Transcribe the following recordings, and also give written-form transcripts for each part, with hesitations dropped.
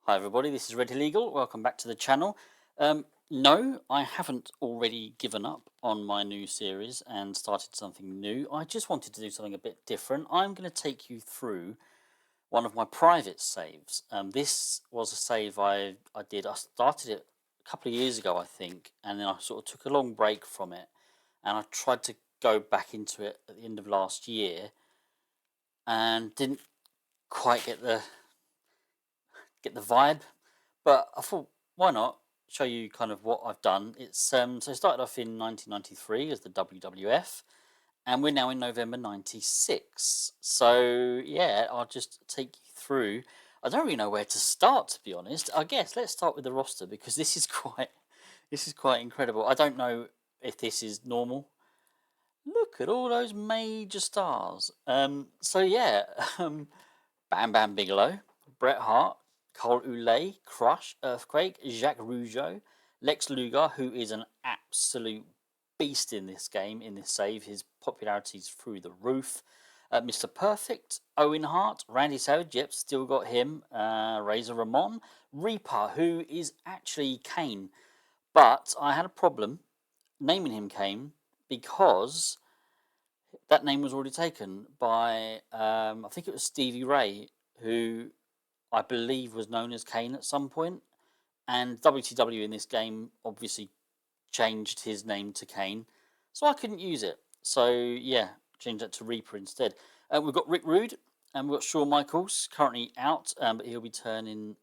Hi everybody, this is Red Illegal. Welcome back to the channel. No, I haven't already given up on my new series and started something new. I just wanted to do something a bit different. I'm going to take you through one of my private saves. This was a save I did. I started it a couple of years ago, I think, and then I sort of took a long break from it, and I tried to go back into it at the end of last year, and didn't quite get the vibe. But I thought, why not show you kind of what I've done? It's so it started off in 1993 as the WWF, and we're now in November '96. So yeah, I'll just take you through. I don't really know where to start, to be honest. I guess let's start with the roster because this is quite incredible. I don't know if this is normal. Look at all those major stars. So yeah, Bam Bam Bigelow, Bret Hart, Cole Oulé, Crush, Earthquake, Jacques Rougeau, Lex Luger, who is an absolute beast in this game, in this save. His popularity's through the roof. Mr. Perfect, Owen Hart, Randy Savage, yep, still got him. Razor Ramon, Reaper, who is actually Kane. But I had a problem naming him Kane because that name was already taken by, I think it was Stevie Ray, who I believe was known as Kane at some point, and WTW in this game obviously changed his name to Kane, so I couldn't use it. So yeah, changed that to Reaper instead. We've got Rick Rude and we've got Shawn Michaels currently out, but he'll be turning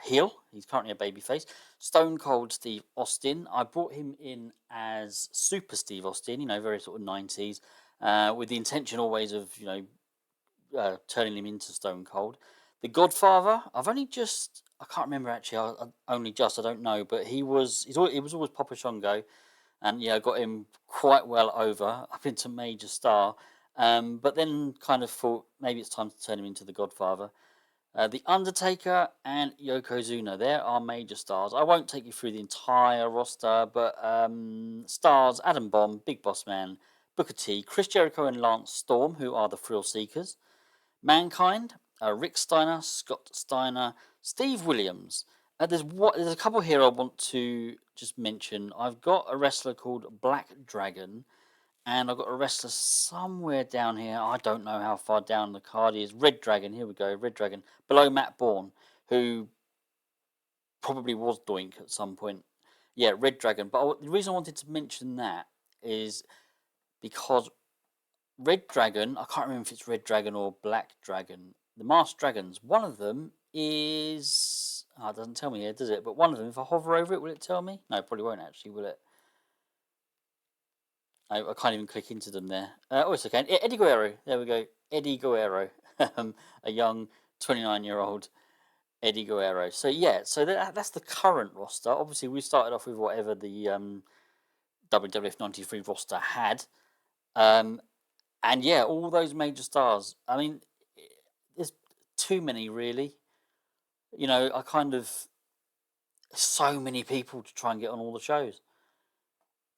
heel. He's currently a babyface. Stone Cold Steve Austin. I brought him in as Super Steve Austin, very sort of 90s, with the intention always of turning him into Stone Cold. The Godfather, I can't remember actually. I don't know, but he was always Papa Shango, and yeah, I got him quite well over up into major star. But then kind of thought maybe it's time to turn him into the Godfather. The Undertaker and Yokozuna, there are major stars. I won't take you through the entire roster, but stars Adam Bomb, Big Boss Man, Booker T, Chris Jericho, and Lance Storm, who are the Thrill Seekers. Mankind, Rick Steiner, Scott Steiner, Steve Williams. There's a couple here I want to just mention. I've got a wrestler called Black Dragon, and I've got a wrestler somewhere down here. I don't know how far down the card he is. Red Dragon, here we go. Red Dragon, below Matt Bourne, who probably was Doink at some point. Yeah, Red Dragon. But the reason I wanted to mention that is because Red Dragon, I can't remember if it's Red Dragon or Black Dragon. The Masked Dragons, one of them is. Oh, it doesn't tell me here, does it? But one of them, if I hover over it, will it tell me? No, it probably won't actually, will it? I can't even click into them there. Oh, it's okay. Eddie Guerrero. There we go. Eddie Guerrero. A young 29-year-old Eddie Guerrero. So, yeah, so that's the current roster. Obviously, we started off with whatever the WWF 93 roster had. And yeah, all those major stars. I mean, there's too many, really. I kind of so many people to try and get on all the shows.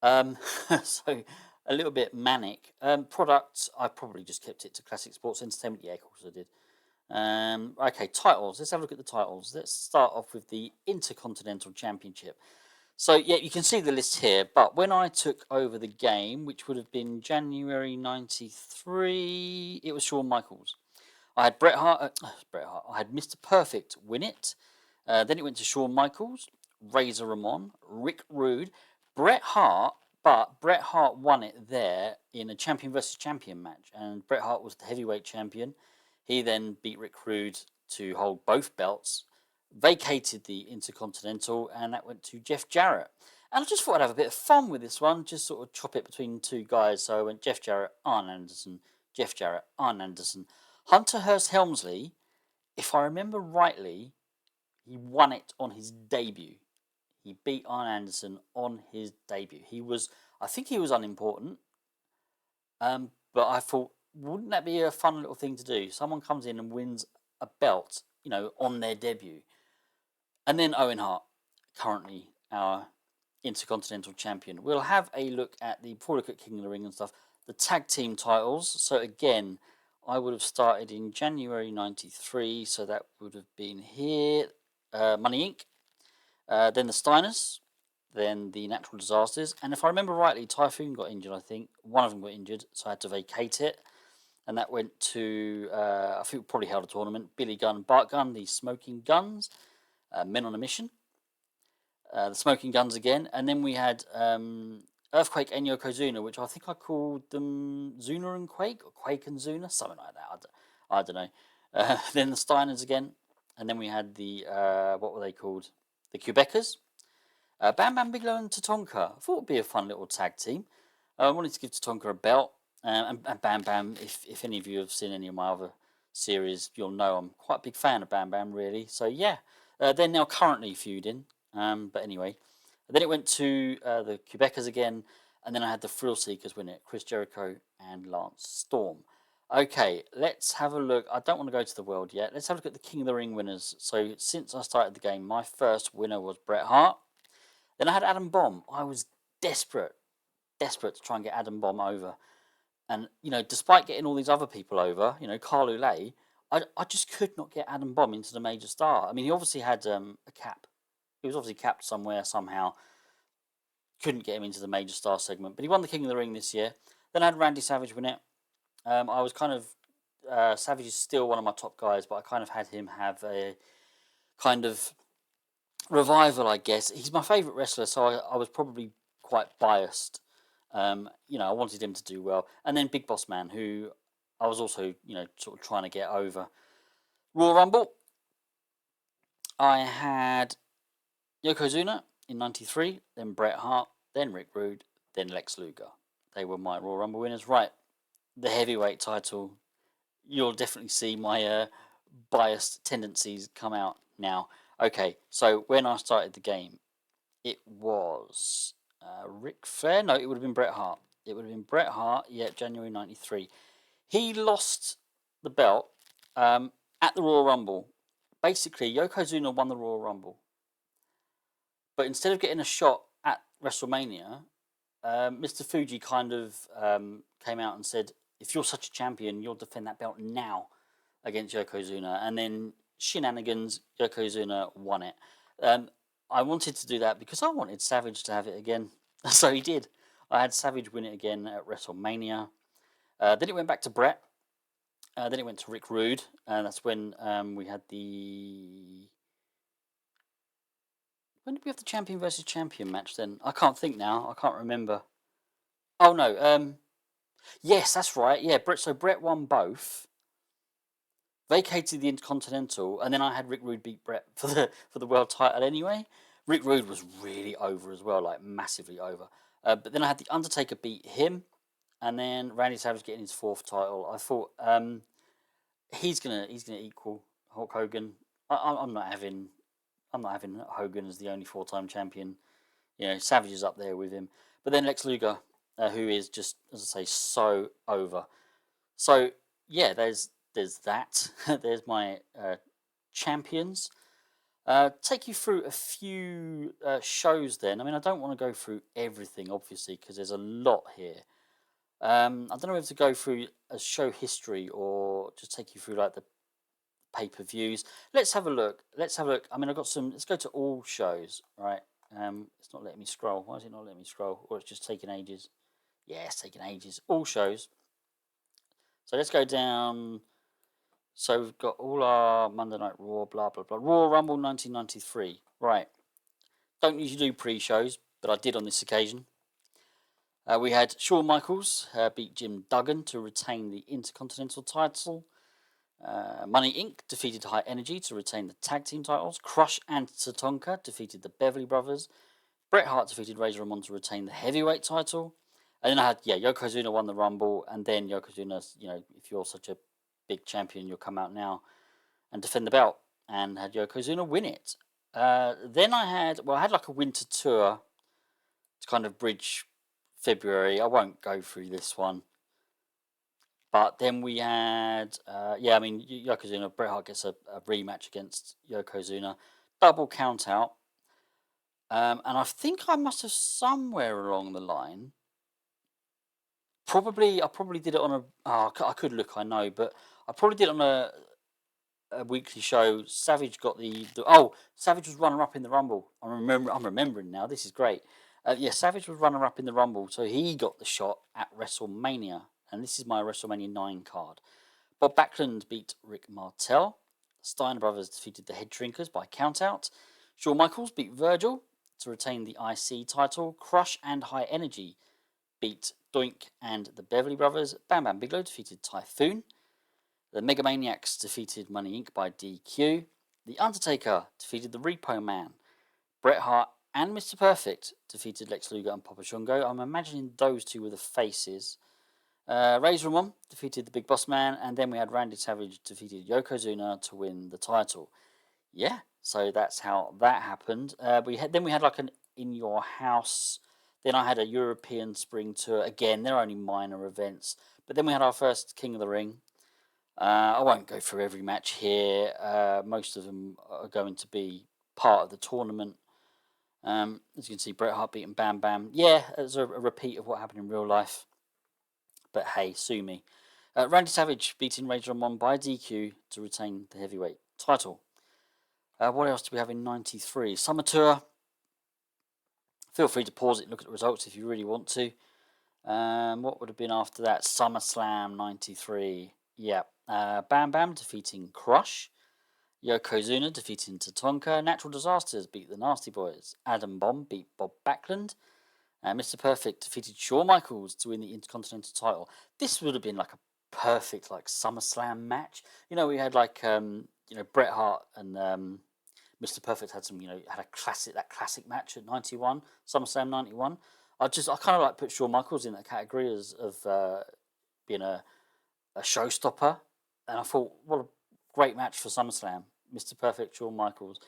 So a little bit manic. Products, I probably just kept it to classic sports entertainment. Yeah, of course I did. Okay, titles. Let's have a look at the titles. Let's start off with the Intercontinental Championship. So yeah, you can see the list here. But when I took over the game, which would have been January '93, it was Shawn Michaels. I had Bret Hart. Bret Hart. I had Mr. Perfect win it. Then it went to Shawn Michaels, Razor Ramon, Rick Rude, Bret Hart. But Bret Hart won it there in a champion versus champion match, and Bret Hart was the heavyweight champion. He then beat Rick Rude to hold both belts, vacated the Intercontinental, and that went to Jeff Jarrett. And I just thought I'd have a bit of fun with this one, just sort of chop it between two guys. So I went Jeff Jarrett, Arn Anderson, Jeff Jarrett, Arn Anderson. Hunter Hearst Helmsley, if I remember rightly, he won it on his debut. He beat Arn Anderson on his debut. I think he was unimportant, but I thought, wouldn't that be a fun little thing to do? Someone comes in and wins a belt, on their debut. And then Owen Hart, currently our Intercontinental Champion. We'll have a look at before we look at King of the Ring and stuff, the tag team titles. So again, I would have started in January '93, so that would have been here. Money Inc., then the Steiners, then the Natural Disasters, and if I remember rightly, Typhoon got injured. I think one of them got injured, so I had to vacate it, and that went to I think we probably held a tournament. Billy Gunn and Bart Gunn, the Smoking Guns, Men on a Mission, the Smoking Guns again, and then we had Earthquake and Yokozuna, which I think I called them Zuna and Quake, or Quake and Zuna, something like that. I don't know. Then the Steiners again, and then we had the what were they called? The Quebecers. Bam Bam Bigelow and Tatonka. I thought it would be a fun little tag team. I wanted to give Tatonka a belt, and Bam Bam. If any of you have seen any of my other series, you'll know I'm quite a big fan of Bam Bam, really. So yeah, they're now currently feuding. But anyway, then it went to the Quebecers again, and then I had the Thrill Seekers win it, Chris Jericho and Lance Storm. Okay, let's have a look. I don't want to go to the world yet. Let's have a look at the King of the Ring winners. So since I started the game, my first winner was Bret Hart. Then I had Adam Bomb. I was desperate to try and get Adam Bomb over. And, despite getting all these other people over, Carl Oulet, I just could not get Adam Bomb into the major star. I mean, he obviously had a cap. He was obviously capped somewhere, somehow. Couldn't get him into the major star segment. But he won the King of the Ring this year. Then I had Randy Savage win it. I was kind of... Savage is still one of my top guys, but I kind of had him have a kind of revival, I guess. He's my favourite wrestler, so I was probably quite biased. I wanted him to do well. And then Big Boss Man, who I was also, sort of trying to get over. Royal Rumble, I had Yokozuna in 93, then Bret Hart, then Rick Rude, then Lex Luger. They were my Royal Rumble winners. Right, the heavyweight title. You'll definitely see my biased tendencies come out now. Okay, so when I started the game, it was Ric Flair. No, it would have been Bret Hart. It would have been Bret Hart. Yeah, January '93. He lost the belt at the Royal Rumble. Basically, Yokozuna won the Royal Rumble, but instead of getting a shot at WrestleMania, Mr. Fuji kind of came out and said, "If you're such a champion, you'll defend that belt now against Yokozuna." And then shenanigans, Yokozuna won it. I wanted to do that because I wanted Savage to have it again. So he did. I had Savage win it again at WrestleMania. Then it went back to Bret. Then it went to Rick Rude. And that's when we had the... When did we have the champion versus champion match then? I can't think now. I can't remember. Oh, no. Yes, that's right. Yeah, so Bret won both. Vacated the Intercontinental, and then I had Rick Rude beat Bret for the world title anyway. Rick Rude was really over as well, like massively over. But then I had the Undertaker beat him, and then Randy Savage getting his fourth title. I thought he's gonna equal Hulk Hogan. I'm not having Hogan as the only 4-time champion. Savage is up there with him. But then Lex Luger, who is just, as I say, so over. So yeah, there's that. There's my champions. Take you through a few shows then. I mean, I don't want to go through everything, obviously, because there's a lot here. I don't know if to go through a show history or just take you through like the pay-per-views. Let's have a look. I mean, I've got some. Let's go to all shows, right? It's not letting me scroll. Why is it not letting me scroll? Or it's just taking ages. Yeah, it's taking ages. All shows. So let's go down. So we've got all our Monday Night Raw, blah, blah, blah. Royal Rumble 1993. Right. Don't usually do pre-shows, but I did on this occasion. We had Shawn Michaels beat Jim Duggan to retain the Intercontinental title. Money Inc. defeated High Energy to retain the tag team titles. Crush and Tatonka defeated the Beverly Brothers. Bret Hart defeated Razor Ramon to retain the heavyweight title. And then I had, Yokozuna won the Rumble. And then Yokozuna, if you're such a big champion, you'll come out now and defend the belt. And had Yokozuna win it. Then I had like a winter tour to kind of bridge February. I won't go through this one. But then we had, Yokozuna, Bret Hart gets a rematch against Yokozuna. Double count out. And I think I must have somewhere along the line, I probably did it on I could look, I know, but I probably did it on a weekly show, Savage got Savage was runner up in the Rumble. I'm remembering now. This is great. Yeah, Savage was runner up in the Rumble, so he got the shot at WrestleMania, and this is my WrestleMania 9 card. Bob Backlund beat Rick Martel. Steiner Brothers defeated the Head Shrinkers by countout. Shawn Michaels beat Virgil to retain the IC title. Crush and High Energy beat Doink and the Beverly Brothers. Bam Bam Bigelow defeated Typhoon. The Megamaniacs defeated Money Inc. by DQ. The Undertaker defeated the Repo Man. Bret Hart and Mr. Perfect defeated Lex Luger and Papa Shango. I'm imagining those two were the faces. Razor Ramon defeated the Big Boss Man, and then we had Randy Savage defeated Yokozuna to win the title. Yeah, so that's how that happened. We had like an In Your House. Then I had a European Spring Tour. Again, they're only minor events. But then we had our first King of the Ring. I won't go through every match here. Most of them are going to be part of the tournament. As you can see, Bret Hart beating Bam Bam. Yeah, it's a repeat of what happened in real life. But hey, sue me. Randy Savage beating Razor Ramon by DQ to retain the heavyweight title. What else do we have in 93? Summer Tour. Feel free to pause it and look at the results if you really want to. What would have been after that? SummerSlam 93. Yeah. Bam Bam defeating Crush. Yokozuna defeating Tatanka. Natural Disasters beat the Nasty Boys. Adam Bomb beat Bob Backlund. Mr. Perfect defeated Shawn Michaels to win the Intercontinental title. This would have been like a perfect like SummerSlam match. You know, we had like Bret Hart and Mr. Perfect had a classic match at 91, SummerSlam 91. I kind of like put Shawn Michaels in that category of being a showstopper, and I thought, what a great match for SummerSlam. Mr. Perfect, Shawn Michaels.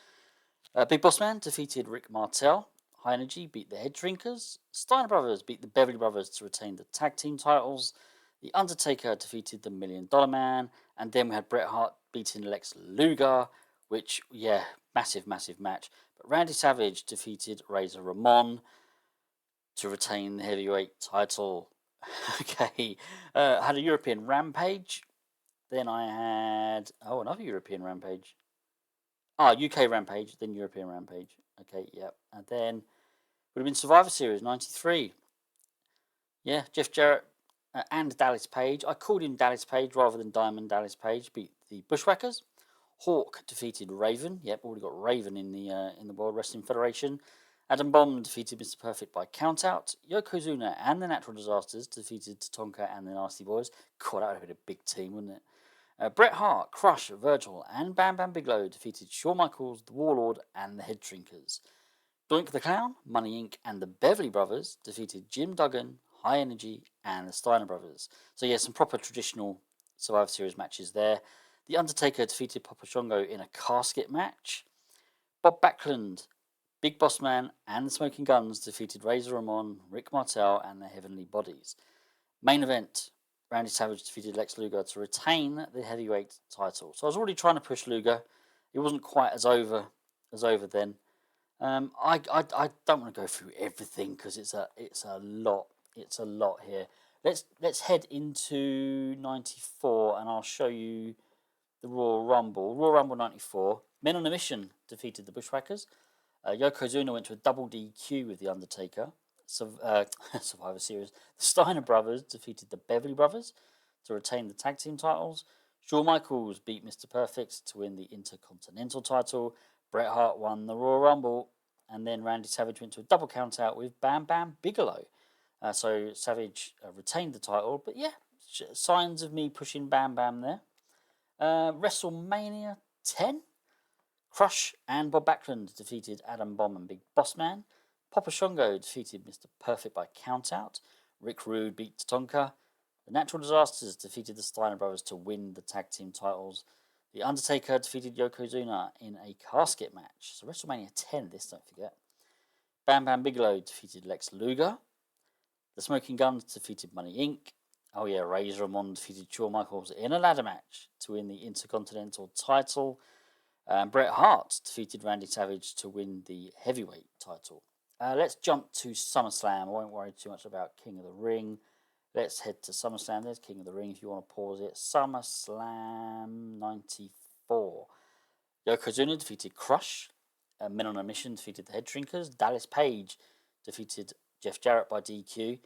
Big Boss Man defeated Rick Martel. High Energy beat the Head Shrinkers. Steiner Brothers beat the Beverly Brothers to retain the tag team titles. The Undertaker defeated the $1 Million Man. And then we had Bret Hart beating Lex Luger, which, yeah, massive match. But Randy Savage defeated Razor Ramon to retain the heavyweight title. Okay. I had a European Rampage. Then I had, another European Rampage. UK Rampage, then European Rampage. Okay, yeah. And then would have been Survivor Series 93. Yeah, Jeff Jarrett and Dallas Page. I called him Dallas Page rather than Diamond Dallas Page. Beat the Bushwhackers. Hawk defeated Raven. Yep, already got Raven in the World Wrestling Federation. Adam Bomb defeated Mr. Perfect by countout. Yokozuna and the Natural Disasters defeated Tatanka and the Nasty Boys. God, that would have been a big team, wouldn't it? Bret Hart, Crush, Virgil, and Bam Bam Bigelow defeated Shawn Michaels, the Warlord, and the Head Shrinkers. Doink the Clown, Money Inc., and the Beverly Brothers defeated Jim Duggan, High Energy, and the Steiner Brothers. So yeah, some proper traditional Survivor Series matches there. The Undertaker defeated Papa Shango in a casket match. Bob Backlund, Big Boss Man, and the Smoking Guns defeated Razor Ramon, Rick Martel, and the Heavenly Bodies. Main event, Randy Savage defeated Lex Luger to retain the heavyweight title. So I was already trying to push Luger. It wasn't quite as over then. I don't want to go through everything because it's a lot. It's a lot here. Let's head into 94 and I'll show you the Royal Rumble. Royal Rumble 94. Men on a Mission defeated the Bushwhackers. Yokozuna went to a double DQ with the Undertaker. Survivor Series. The Steiner Brothers defeated the Beverly Brothers to retain the tag team titles. Shawn Michaels beat Mr. Perfect to win the Intercontinental title. Bret Hart won the Royal Rumble. And then Randy Savage went to a double countout with Bam Bam Bigelow. So Savage retained the title. But yeah, signs of me pushing Bam Bam there. WrestleMania 10. Crush and Bob Backlund defeated Adam Bomb and Big Boss Man. Papa Shango defeated Mr. Perfect by countout. Rick Rude beat Tatanka. The Natural Disasters defeated the Steiner Brothers to win the tag team titles. The Undertaker defeated Yokozuna in a casket match. So WrestleMania 10, this, don't forget. Bam Bam Bigelow defeated Lex Luger. The Smoking Guns defeated Money Inc. Oh yeah, Razor Ramon defeated Shawn Michaels in a ladder match to win the Intercontinental title. Bret Hart defeated Randy Savage to win the heavyweight title. Let's jump to SummerSlam. I won't worry too much about King of the Ring. Let's head to SummerSlam. There's King of the Ring if you want to pause it. SummerSlam 94. 94. Yokozuna defeated Crush. Men on a Mission defeated the Head Shrinkers. Dallas Page defeated Jeff Jarrett by DQ.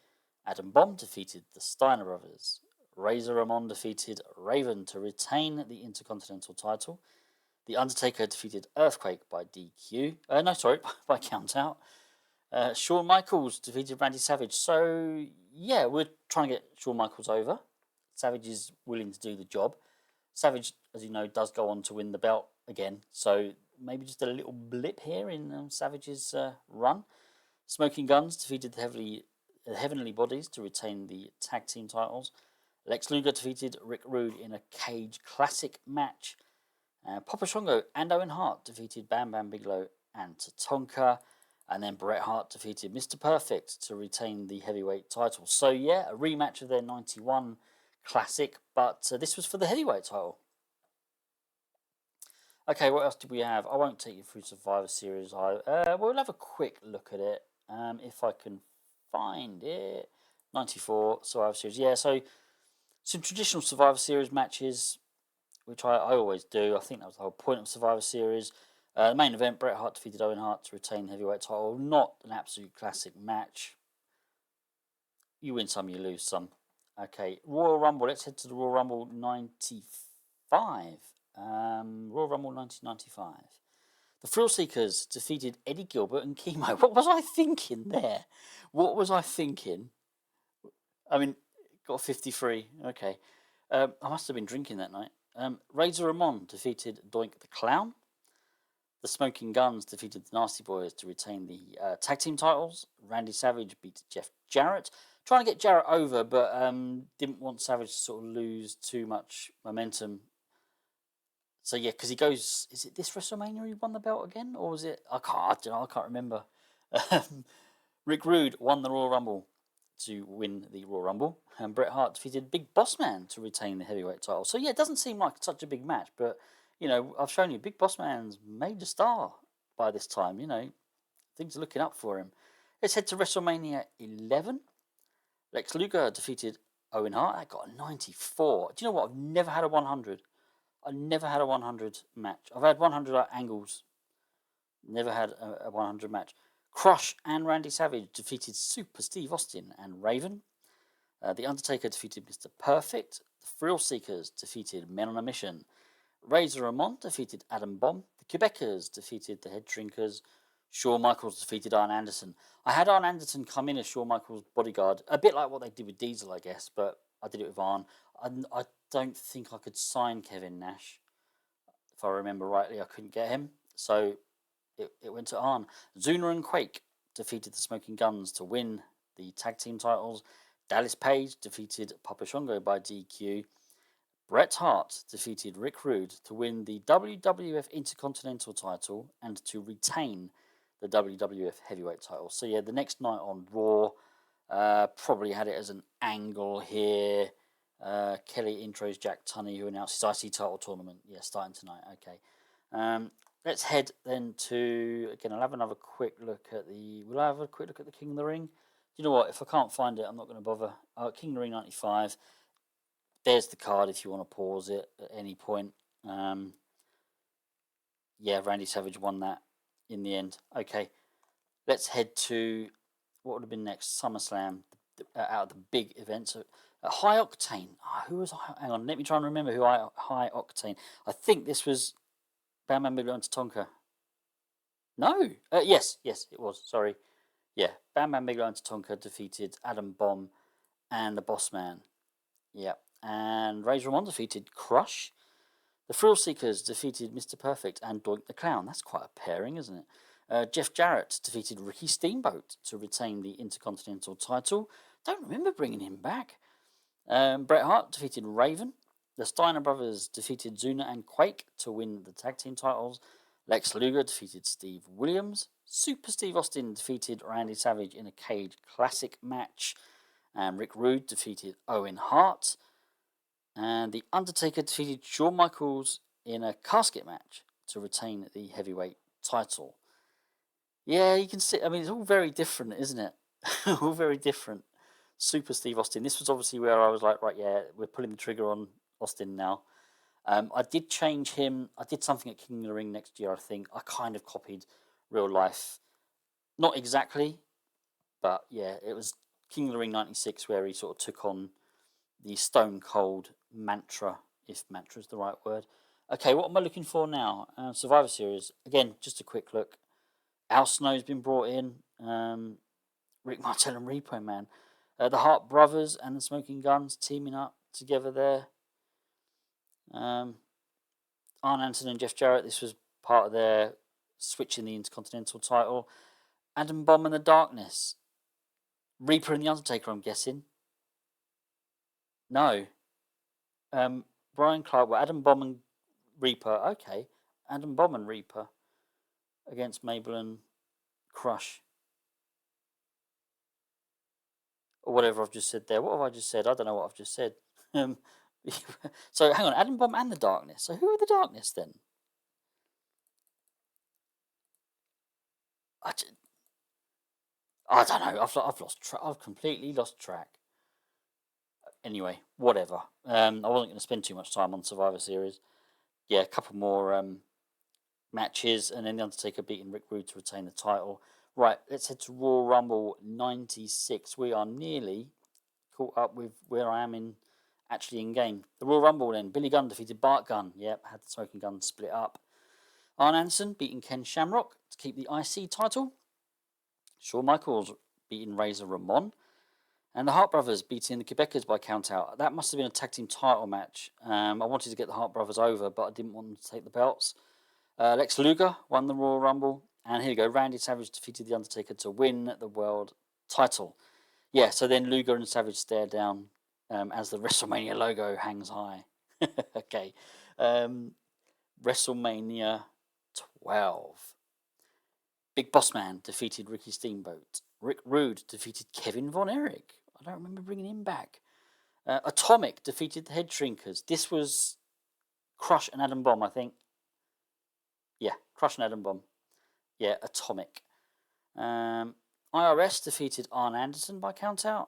Adam Bomb defeated the Steiner Brothers. Razor Ramon defeated Raven to retain the Intercontinental title. The Undertaker defeated Earthquake by DQ. By countout. Shawn Michaels defeated Randy Savage. So, yeah, we're trying to get Shawn Michaels over. Savage is willing to do the job. Savage, as you know, does go on to win the belt again. So, maybe just a little blip here in Savage's run. Smoking Guns defeated the Heavenly Bodies to retain the tag team titles. Lex Luger defeated Rick Rude in a cage classic match. Papa Shango and Owen Hart defeated Bam Bam Bigelow and Tatanka. And then Bret Hart defeated Mr. Perfect to retain the heavyweight title. So, yeah, a rematch of their 91 classic, but this was for the heavyweight title. Okay, what else did we have? I won't take you through Survivor Series. We'll have a quick look at it if I can find it. 94 Survivor Series. Yeah, so some traditional Survivor Series matches, which I always do. I think that was the whole point of Survivor Series. The main event, Bret Hart defeated Owen Hart to retain the heavyweight title. Not an absolute classic match. You win some, you lose some. Okay, Royal Rumble. Let's head to the Royal Rumble 95. Royal Rumble 1995. The Thrill Seekers defeated Eddie Gilbert and Chemo. What was I thinking there? What was I thinking? I mean, got 53. Okay. I must have been drinking that night. Razor Ramon defeated Doink the Clown. The Smoking Guns defeated the Nasty Boys to retain the tag team titles. Randy Savage beat Jeff Jarrett. Trying to get Jarrett over, but didn't want Savage to sort of lose too much momentum. So yeah, because he goes, is it this WrestleMania he won the belt again, or was it? I can't remember. Rick Rude won the Royal Rumble to win the Royal Rumble, and Bret Hart defeated Big Boss Man to retain the heavyweight title. So yeah, it doesn't seem like such a big match, but you know, I've shown you Big Boss Man's major star by this time. You know, things are looking up for him. Let's head to WrestleMania 11. Lex Luger defeated Owen Hart. That got a 94. Do you know what? I've never had a 100. I never had a 100 match. I've had 100 angles. Never had a 100 match. Crush and Randy Savage defeated Super Steve Austin and Raven. The Undertaker defeated Mr. Perfect. The Thrill Seekers defeated Men on a Mission. Razor Ramon defeated Adam Bomb. The Quebecers defeated the Head Shrinkers. Shawn Michaels defeated Arn Anderson. I had Arn Anderson come in as Shawn Michaels' bodyguard, a bit like what they did with Diesel, I guess, but I did it with Arn. I don't think I could sign Kevin Nash. If I remember rightly, I couldn't get him, so it went to Arn. Zuna and Quake defeated the Smoking Guns to win the tag team titles. Dallas Page defeated Papa Shango by DQ. Bret Hart defeated Rick Rude to win the WWF Intercontinental title and to retain the WWF Heavyweight title. So yeah, the next night on Raw, probably had it as an angle here. Kelly intros Jack Tunney, who announced his IC title tournament. Yeah, starting tonight. Okay. Let's head then to, again, I'll have another quick look at will I have a quick look at the King of the Ring? You know what, if I can't find it, I'm not going to bother. King of the Ring 95. There's the card if you want to pause it at any point. Yeah, Randy Savage won that in the end. Okay, let's head to what would have been next, SummerSlam, out of the big events. High Octane. Who was hang on, let me try and remember who High Octane. I think this was Bam Bam Bigelow and Tatanka. No. Yes, it was. Sorry. Yeah, Bam Bam Bigelow and Tatanka defeated Adam Bomb and the Boss Man. Yeah, and Razor Ramon defeated Crush. The Thrill Seekers defeated Mr. Perfect and Doink the Clown. That's quite a pairing, isn't it? Jeff Jarrett defeated Ricky Steamboat to retain the Intercontinental title. Don't remember bringing him back. Bret Hart defeated Raven. The Steiner Brothers defeated Zuna and Quake to win the tag team titles. Lex Luger defeated Steve Williams. Super Steve Austin defeated Randy Savage in a cage classic match. And Rick Rude defeated Owen Hart. And The Undertaker defeated Shawn Michaels in a casket match to retain the heavyweight title. Yeah, you can see, I mean, it's all very different, isn't it? All very different. Super Steve Austin. This was obviously where I was like, right, yeah, we're pulling the trigger on Austin now. I did change him. I did something at King of the Ring next year, I think. I kind of copied real life. Not exactly, but yeah, it was King of the Ring 96 where he sort of took on the Stone Cold mantra, if mantra is the right word. Okay, what am I looking for now? Survivor Series. Again, just a quick look. Al Snow's been brought in. Rick Martel and Repo Man. The Hart Brothers and the Smoking Guns teaming up together there. Arn Anderson and Jeff Jarrett. This was part of their switching the Intercontinental title. Adam Bomb and the Darkness. Reaper and the Undertaker, I'm guessing. No. Brian Clark. Well, Adam Bomb and Reaper. Okay. Adam Bomb and Reaper against Mabel and Crush. Or whatever I've just said there. What have I just said? I don't know what I've just said. So hang on, Adam Bomb and the Darkness. So who are the Darkness then? I don't know. I've lost track. I've completely lost track. Anyway, whatever. I wasn't going to spend too much time on Survivor Series. Yeah, a couple more matches, and then the Undertaker beating Rick Rude to retain the title. Right, let's head to Royal Rumble '96. We are nearly caught up with where I am actually in game. The Royal Rumble then. Billy Gunn defeated Bart Gunn. Yep, had the Smoking Gun split up. Arn Anderson beating Ken Shamrock to keep the IC title. Shawn Michaels beating Razor Ramon. And the Hart Brothers beating the Quebecers by countout. That must have been a tag team title match. I wanted to get the Hart Brothers over, but I didn't want them to take the belts. Lex Luger won the Royal Rumble. And here we go. Randy Savage defeated The Undertaker to win the world title. Yeah, so then Luger and Savage stare down as the WrestleMania logo hangs high. Okay. WrestleMania 12. Big Boss Man defeated Ricky Steamboat. Rick Rude defeated Kevin Von Erich. I don't remember bringing him back. Atomic defeated the Head Shrinkers. This was Crush and Adam Bomb, I think. Yeah, Crush and Adam Bomb. Yeah, Atomic. IRS defeated Arn Anderson by countout.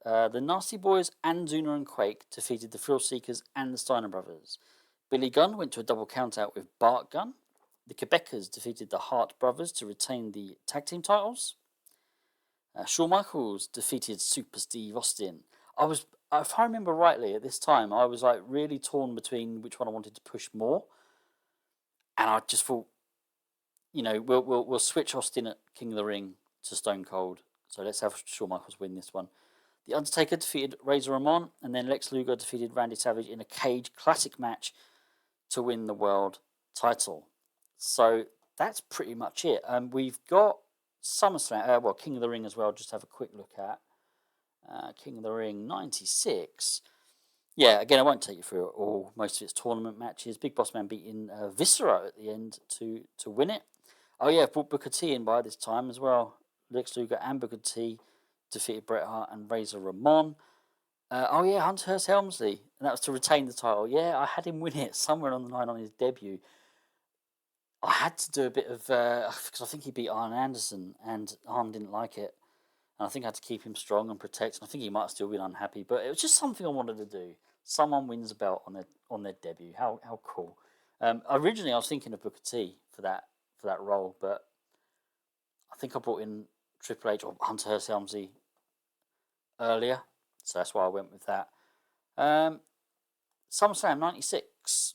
The Nasty Boys and Zuna and Quake defeated the Thrill Seekers and the Steiner Brothers. Billy Gunn went to a double countout with Bart Gunn. The Quebecers defeated the Hart Brothers to retain the tag team titles. Shawn Michaels defeated Super Steve Austin. If I remember rightly, at this time, I was like really torn between which one I wanted to push more, and I just thought, you know, we'll switch Austin at King of the Ring to Stone Cold. So let's have Shawn Michaels win this one. The Undertaker defeated Razor Ramon, and then Lex Luger defeated Randy Savage in a cage classic match to win the world title. So that's pretty much it. We've got SummerSlam, King of the Ring as well, just have a quick look at. King of the Ring 96. Yeah, again, I won't take you through it all. Most of it's tournament matches. Big Boss Man beating Viscera at the end to win it. Oh yeah, brought Booker T in by this time as well. Lex Luger and Booker T defeated Bret Hart and Razor Ramon. Hunter Hearst Helmsley, and that was to retain the title. Yeah, I had him win it somewhere on the line on his debut. I had to do a bit of because I think he beat Arn Anderson, and Arn didn't like it, and I think I had to keep him strong and protect. And I think he might have still been unhappy, but it was just something I wanted to do. Someone wins a belt on their debut. How cool! Originally, I was thinking of Booker T for that role, but I think I brought in Triple H or Hunter Hearst Helmsley earlier, so that's why I went with that. SummerSlam '96.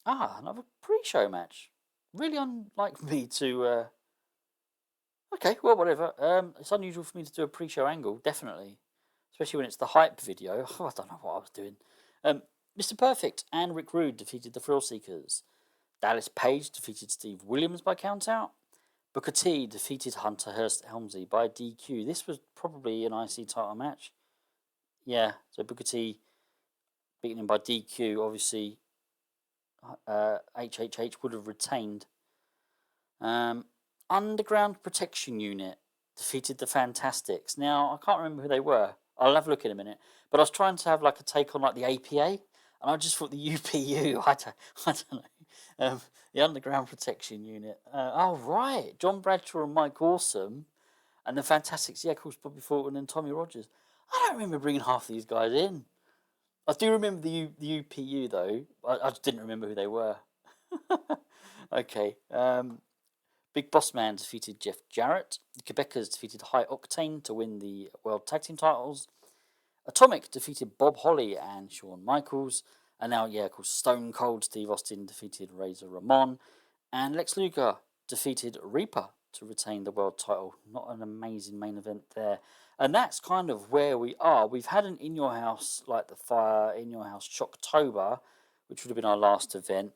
Another pre-show match. Really unlike me to. Okay, well, whatever. It's unusual for me to do a pre-show angle, definitely, especially when it's the hype video. I don't know what I was doing. Mr. Perfect and Rick Rude defeated the Thrill Seekers. Dallas Page defeated Steve Williams by countout. Booker T defeated Hunter Hearst Helmsley by DQ. This was probably an IC title match. Yeah, so Booker T beating him by DQ. Obviously, HHH would have retained. Underground Protection Unit defeated the Fantastics. Now, I can't remember who they were. I'll have a look in a minute. But I was trying to have like a take on like the APA, and I just thought the UPU. I don't know. The Underground Protection Unit. Right. John Bradshaw and Mike Awesome, and the Fantastics. Yeah, of course, Bobby Fulton and Tommy Rogers. I don't remember bringing half these guys in. I do remember the UPU though. I just didn't remember who they were. Okay. Big Boss Man defeated Jeff Jarrett. The Quebecers defeated High Octane to win the World Tag Team titles. Atomic defeated Bob Holly and Shawn Michaels. And now, yeah, of course, Stone Cold Steve Austin defeated Razor Ramon. And Lex Luger defeated Reaper to retain the world title. Not an amazing main event there. And that's kind of where we are. We've had an In Your House, like the Fire In Your House Shocktober, which would have been our last event.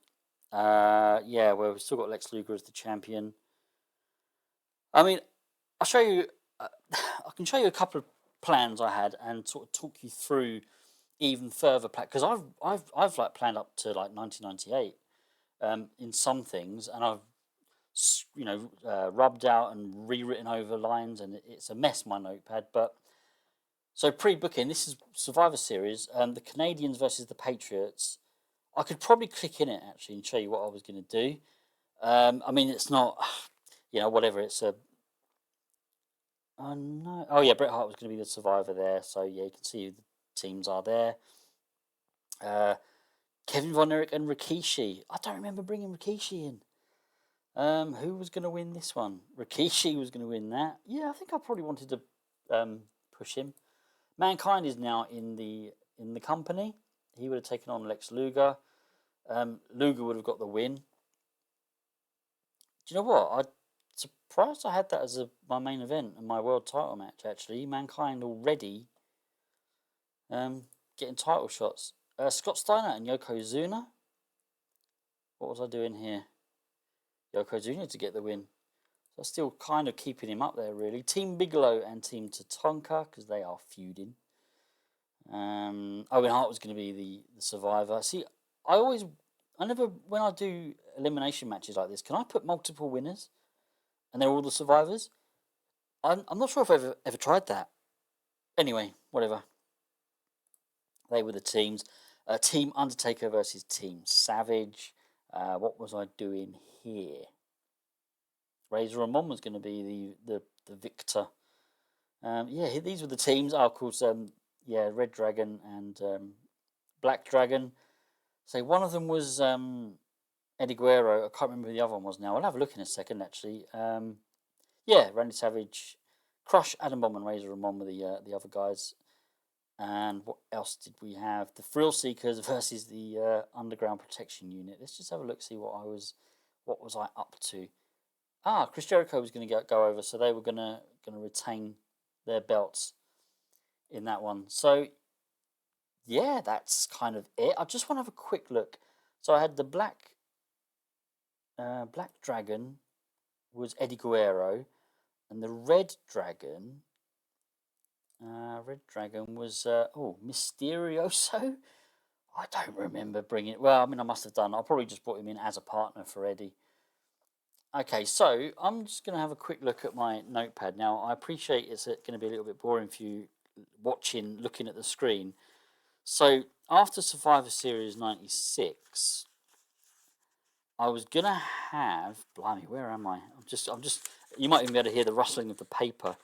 Yeah, where we've still got Lex Luger as the champion. I mean, I'll show you. I can show you a couple of plans I had and sort of talk you through even further because I've like planned up to like 1998 in some things, and I've rubbed out and rewritten over lines, and it's a mess, my notepad. But so pre-booking, this is Survivor Series, the Canadians versus the Patriots. I could probably click in it actually and show you what I was going to do. I mean, it's not, whatever. It's a Oh no! Oh yeah, Bret Hart was going to be the survivor there. So yeah, you can see who the teams are there. Uh, Kevin Von Erich and Rikishi. I don't remember bringing Rikishi in. Who was going to win this one? Rikishi was going to win that. Yeah, I think I probably wanted to push him. Mankind is now in the company. He would have taken on Lex Luger. Luger would have got the win. Do you know what? I'm surprised I had that as my main event and my world title match. Actually, Mankind already getting title shots. Scott Steiner and Yokozuna. What was I doing here? Yokozuna to get the win. So still kind of keeping him up there, really. Team Bigelow and Team Tatanka, because they are feuding. Owen Hart was going to be the survivor. See, I never, when I do elimination matches like this, can I put multiple winners? And they're all the survivors? I'm not sure if I've ever tried that. Anyway, whatever. They were the teams. Team Undertaker versus Team Savage. What was I doing here? Razor Ramon was going to be the victor. Yeah, these were the teams. Oh, of course, Red Dragon and Black Dragon. So one of them was Eddie Guerrero. I can't remember who the other one was now. I'll have a look in a second, actually. Yeah, Randy Savage, Crush, Adam Bomb, and Razor Ramon were the other guys. And what else did we have? The Thrill Seekers versus the Underground Protection Unit. Let's just have a look, see what was I up to. Chris Jericho was going to go over, so they were going to retain their belts in that one. So yeah, that's kind of it. I just want to have a quick look. So I had the Black Dragon was Eddie Guerrero, and the Red Dragon was Mysterioso. I don't remember bringing. Well, I mean, I must have done. I probably just brought him in as a partner for Eddie. Okay, so I'm just going to have a quick look at my notepad now. I appreciate it's going to be a little bit boring for you looking at the screen. So after Survivor Series '96, I was going to have. Blimey, where am I? I'm just. You might even be able to hear the rustling of the paper.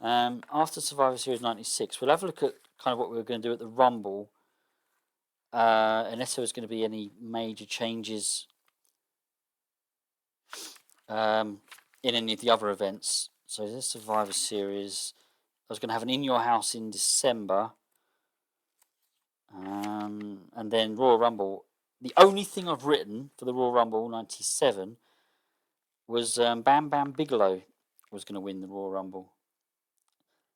After Survivor Series '96, we'll have a look at kind of what we were going to do at the Rumble, unless there was going to be any major changes in any of the other events. So this Survivor Series, I was going to have an In Your House in December, and then Royal Rumble. The only thing I've written for the Royal Rumble '97 was Bam Bam Bigelow was going to win the Royal Rumble.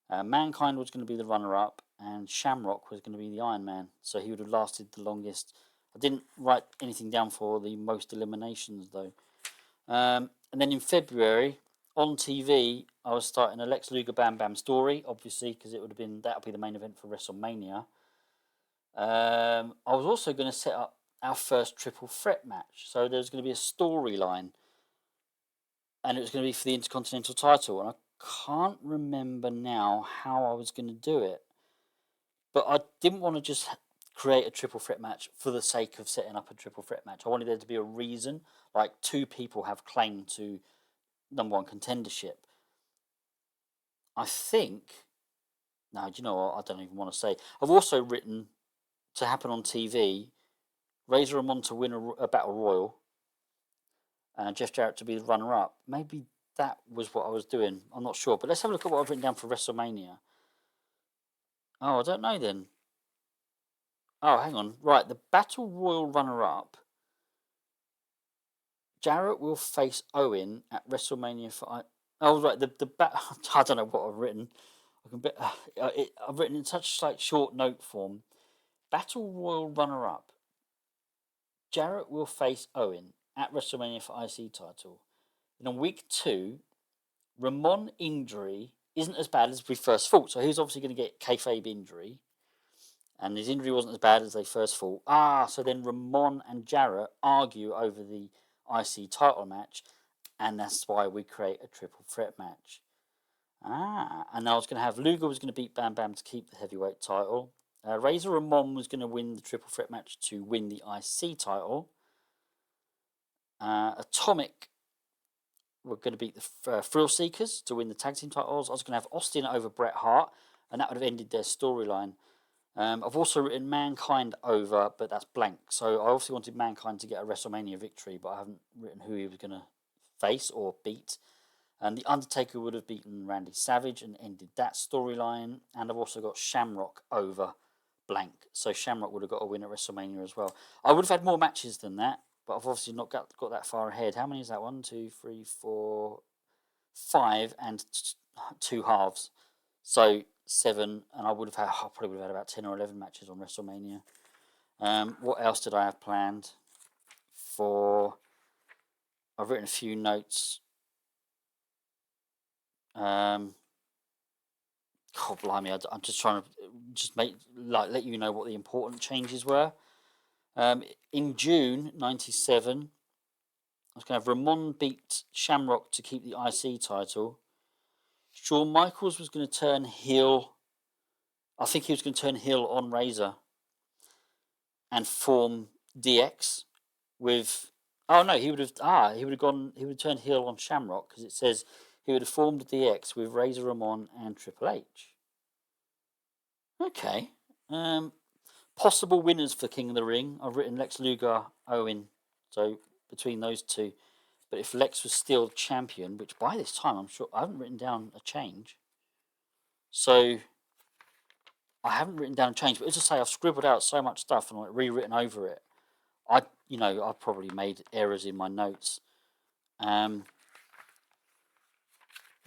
Mankind was going to be the runner-up, and Shamrock was going to be the Iron Man, so he would have lasted the longest. I didn't write anything down for the most eliminations, though. And then in February, on TV, I was starting a Lex Luger Bam Bam story, obviously, because that'll be the main event for WrestleMania. I was also going to set up our first triple threat match, so there was going to be a storyline, and it was going to be for the Intercontinental title, and I can't remember now how I was going to do it, but I didn't want to just create a triple threat match for the sake of setting up a triple threat match. I wanted there to be a reason, like two people have claim to number one contendership. I think, no, do you know what? I don't even want to say. I've also written to happen on TV, Razor Ramon to win a battle royal, and Jeff Jarrett to be the runner-up. Maybe that was what I was doing. I'm not sure, but let's have a look at what I've written down for WrestleMania. Oh, I don't know then. Oh, hang on. Right, the battle royal runner-up. Jarrett will face Owen at WrestleMania for. Oh, right. I don't know what I've written. I've written in such like short note form. Battle Royal runner-up. Jarrett will face Owen at WrestleMania for IC title. Then on week 2, Ramon injury isn't as bad as we first thought. So he's obviously going to get kayfabe injury, and his injury wasn't as bad as they first thought. So then Ramon and Jarrett argue over the IC title match, and that's why we create a triple threat match. And I was going to have Luger was going to beat Bam Bam to keep the heavyweight title. Razor Ramon was going to win the triple threat match to win the IC title. Atomic were going to beat the Thrill Seekers to win the tag team titles. I was going to have Austin over Bret Hart, and that would have ended their storyline. I've also written Mankind over, but that's blank. So I obviously wanted Mankind to get a WrestleMania victory, but I haven't written who he was going to face or beat. And The Undertaker would have beaten Randy Savage and ended that storyline. And I've also got Shamrock over blank. So Shamrock would have got a win at WrestleMania as well. I would have had more matches than that, but I've obviously not got that far ahead. How many is that? 1, 2, 3, 4, 5 and 2 halves. So 7, and I probably would have had about 10 or 11 matches on WrestleMania. What else did I have planned for? I've written a few notes. God blimey, I'm just trying to let you know what the important changes were. In June '97, I was going to have Ramon beat Shamrock to keep the IC title. Shawn Michaels was going to turn heel. I think he was going to turn heel on Razor and form DX with. Oh no, he would have turned heel on Shamrock because it says he would have formed DX with Razor Ramon and Triple H. Okay. Possible winners for King of the Ring. I've written Lex Luger, Owen. So between those two. But if Lex was still champion, which by this time I'm sure I haven't written down a change. So I haven't written down a change. But as I say, I've scribbled out so much stuff and rewritten over it. I've probably made errors in my notes. WrestleMania,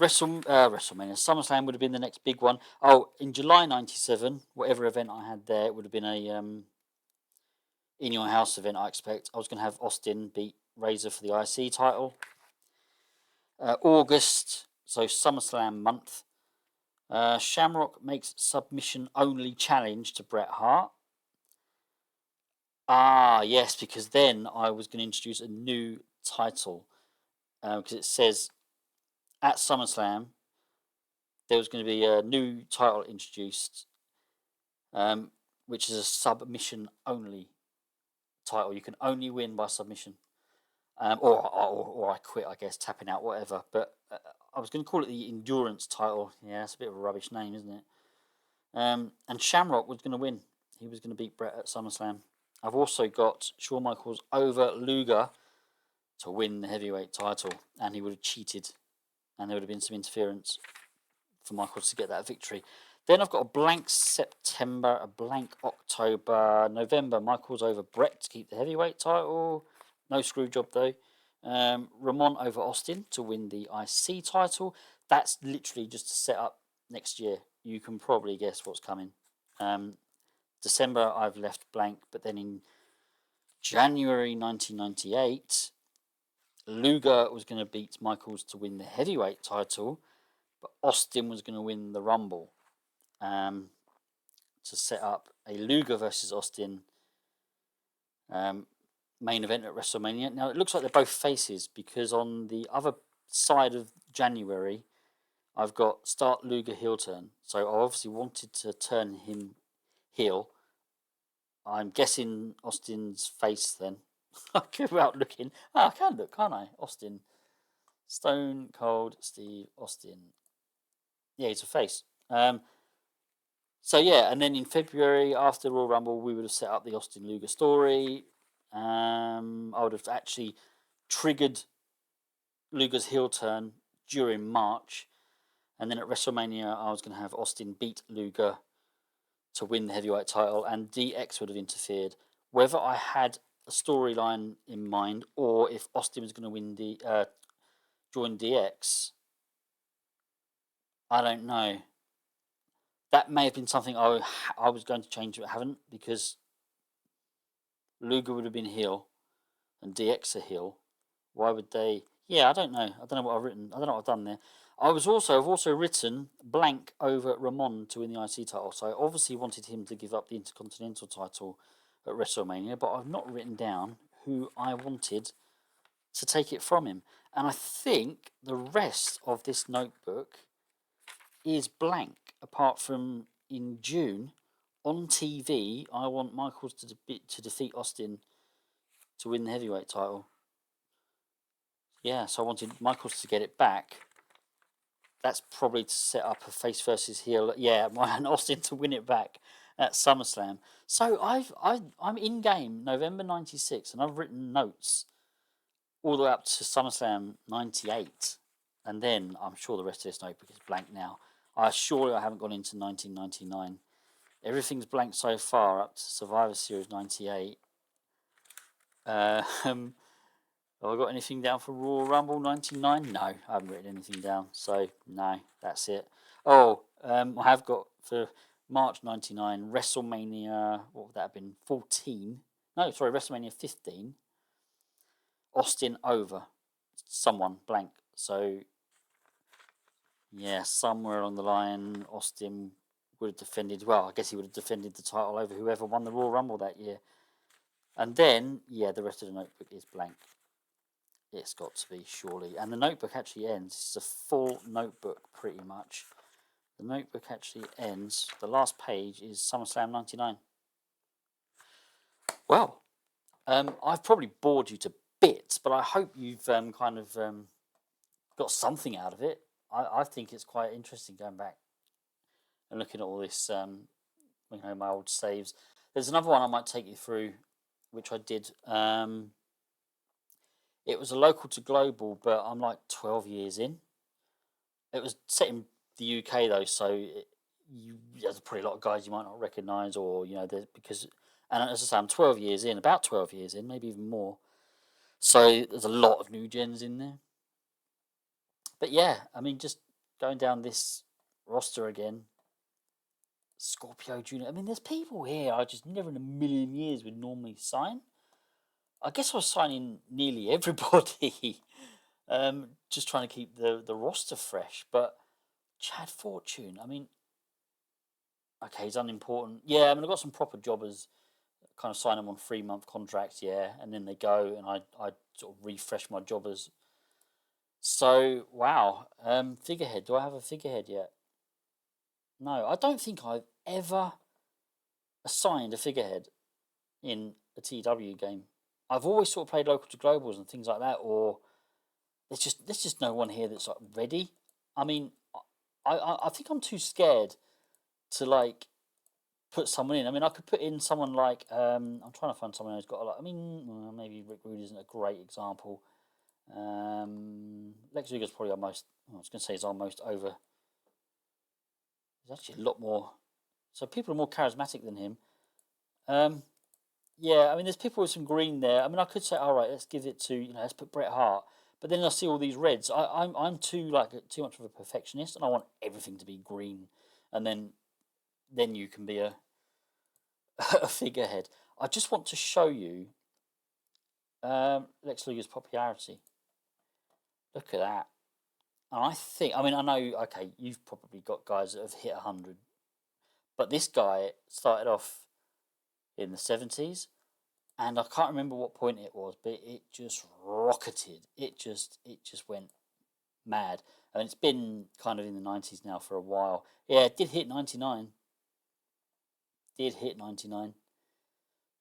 SummerSlam would have been the next big one. Oh, in July '97, whatever event I had there, it would have been a In Your House event. I expect I was going to have Austin beat Razor for the IC title. August, so SummerSlam month. Shamrock makes submission only challenge to Bret Hart. Yes, because then I was going to introduce a new title because it says at SummerSlam there was going to be a new title introduced, which is a submission only title. You can only win by submission, or I quit, I guess, tapping out, whatever. But I was going to call it the endurance title. Yeah, that's a bit of a rubbish name, isn't it? And Shamrock was going to win. He was going to beat Bret at SummerSlam. I've also got Shawn Michaels over Luger to win the heavyweight title, and he would have cheated, and there would have been some interference for Michaels to get that victory. Then I've got a blank September, a blank October, November. Michaels over Bret to keep the heavyweight title. No screw job though. Ramon over Austin to win the IC title. That's literally just to set up next year. You can probably guess what's coming. December I've left blank, but then in January 1998, Luger was going to beat Michaels to win the heavyweight title, but Austin was going to win the Rumble to set up a Luger versus Austin main event at WrestleMania. Now, it looks like they're both faces because on the other side of January, I've got start Luger heel turn. So I obviously wanted to turn him heel. I'm guessing Austin's face then. I go out looking. I can look, can't I? Austin. Stone Cold Steve Austin. Yeah, he's a face. So yeah, and then in February after the Royal Rumble, we would have set up the Austin Luger story. I would have actually triggered Luger's heel turn during March, and then at WrestleMania, I was going to have Austin beat Luger to win the heavyweight title, and DX would have interfered. Whether I had a storyline in mind or if Austin was going to join DX, I don't know. That may have been something I was going to change, but haven't, because Luger would have been heel and DX a heel. Why would they? Yeah, I don't know. I don't know what I've written. I don't know what I've done there. I've also written blank over Ramon to win the IC title. So I obviously wanted him to give up the Intercontinental title at WrestleMania, but I've not written down who I wanted to take it from him. And I think the rest of this notebook is blank, apart from in June on TV, I want Michaels to defeat Austin to win the heavyweight title. Yeah, so I wanted Michaels to get it back. That's probably to set up a face versus heel. Yeah, and Austin to win it back at SummerSlam. So I'm in game November '96, and I've written notes all the way up to SummerSlam '98, and then I'm sure the rest of this notebook is blank now. I haven't gone into 1999. Everything's blank so far up to Survivor Series '98. Have I got anything down for Royal Rumble '99? No, I haven't written anything down. So no, that's it. Oh, I have got for March '99 WrestleMania. What would that have been? 14? No, sorry, WrestleMania 15. Austin over someone blank. So yeah, somewhere along the line, Austin would have defended. Well, I guess he would have defended the title over whoever won the Royal Rumble that year. And then, yeah, the rest of the notebook is blank. It's got to be, surely. And the notebook actually ends. It's a full notebook, pretty much. The notebook actually ends. The last page is SummerSlam '99. Well, I've probably bored you to bits, but I hope you've kind of got something out of it. I think it's quite interesting going back and looking at all this, my old saves. There's another one I might take you through, which I did. It was a local to global, but I'm like 12 years in. It was set in the UK though, so there's probably a lot of guys you might not recognise, or because, and as I say, I'm 12 years in, about 12 years in, maybe even more. So there's a lot of new gens in there. But yeah, I mean, just going down this roster again, Scorpio Junior. I mean, there's people here I just never in a million years would normally sign. I guess I was signing nearly everybody, just trying to keep the roster fresh. But Chad Fortune, I mean, okay, he's unimportant. Yeah, I mean, I've got some proper jobbers, kind of sign them on 3-month contracts, yeah, and then they go, and I sort of refresh my jobbers. So, wow, figurehead. Do I have a figurehead yet? No, I don't think I've ever assigned a figurehead in a TEW game. I've always sort of played local to globals and things like that, or there's just no one here that's like ready. I mean, I think I'm too scared to like put someone in. I mean, I could put in someone like I'm trying to find someone who's got a lot. I mean, maybe Rick Rude isn't a great example. Lex Luger's probably our most. I was going to say he's our most over. He's actually a lot more. So people are more charismatic than him. Yeah, I mean, there's people with some green there. I mean, I could say, all right, let's give it to let's put Bret Hart. But then I see all these reds. I'm too much of a perfectionist, and I want everything to be green, and then you can be a a figurehead. I just want to show you Lex Luger's popularity. Look at that. And I mean, I know, okay, you've probably got guys that have hit 100, but this guy started off in the 70s, and I can't remember what point it was, but it just rocketed. It just went mad. And it's been kind of in the 90s now for a while. Yeah, it did hit 99. Did hit 99.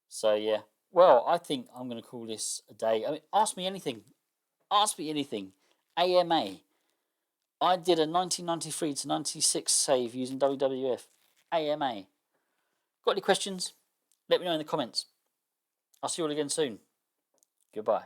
So yeah. Well, I think I'm going to call this a day. I mean, ask me anything. Ask me anything. AMA. I did a 1993 to 96 save using WWF. AMA. Got any questions? Let me know in the comments. I'll see you all again soon. Goodbye.